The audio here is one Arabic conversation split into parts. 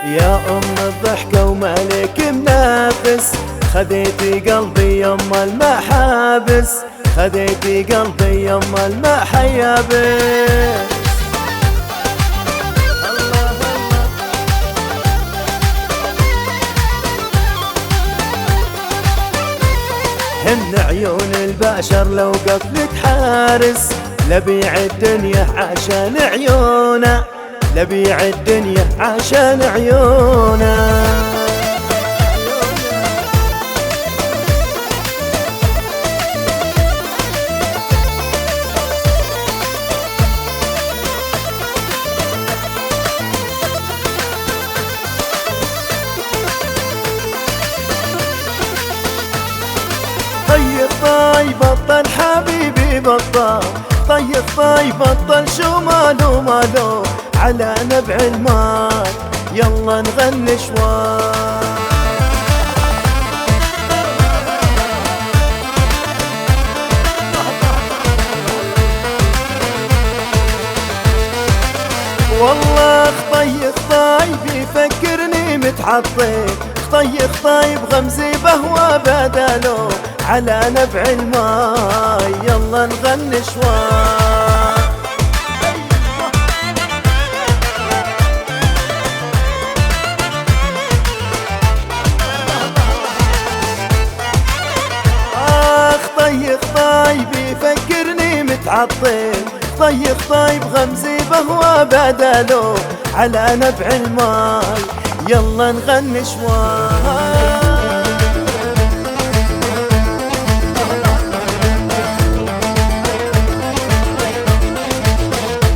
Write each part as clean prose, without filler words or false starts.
يا أم الضحكة ومالك منافس، خذيتي قلبي يم المحابس، خذيتي قلبي يم المحيابس. هن عيون البشر لو قتلك حارس، لبيع الدنيا عشان عيونه، لبيع الدنيا عشان عيونه. طيب بطل حبيبي بطل، طيب بطل شو مالو مالو على نبع الماء، يلا نغني شوي. والله طيب يفكرني متعطل، طيب غمزي بهوى بدلو على نبع الماء، يلا نغني شوي. طيب يفكرني متعطل، طيب غمزي بهوى بدلو على نبع الماء، يلا نغني شوي.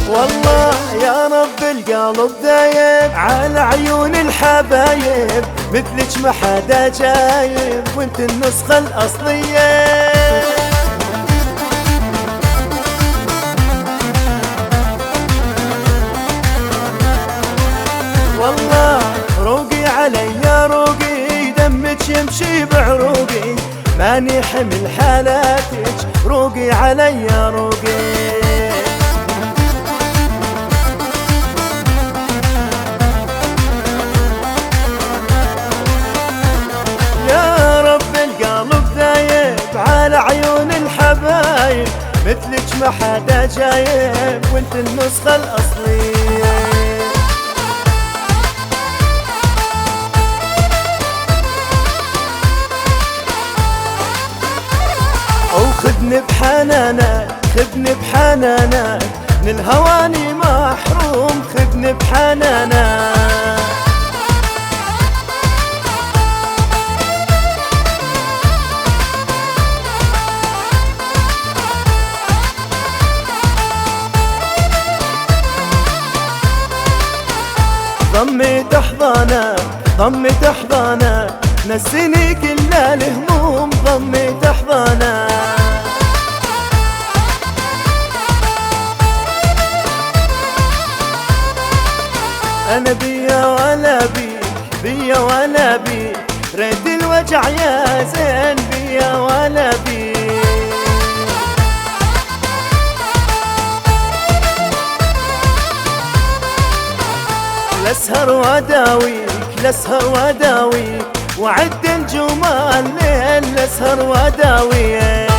والله يا رب القلب دايب على عيون الحبايب، مثلك ما حدا جايب وانت النسخة الأصلية. والله روقي علي روقي، دمك يمشي بعروقي، ماني حمل حالاتك، روقي علي روقي. يا رب القلب ذايب على عيون الحبايب، مثلك ما حدا جايب وانت النسخة الأصلية. خذني بحنانك، خذني بحنانك، من الهواني محروم، خذني بحنانك. ضميت احضانك، ضميت احضانك، نسيني كل الهموم، ضميت احضانك. أنا بيا ولا بيك، بيا ولا بيك، ريت الوجع يا زين، بيا ولا بيك. لسهر وداويك، لسهر وداويك، وعد الجمال ليل، لسهر وداويك.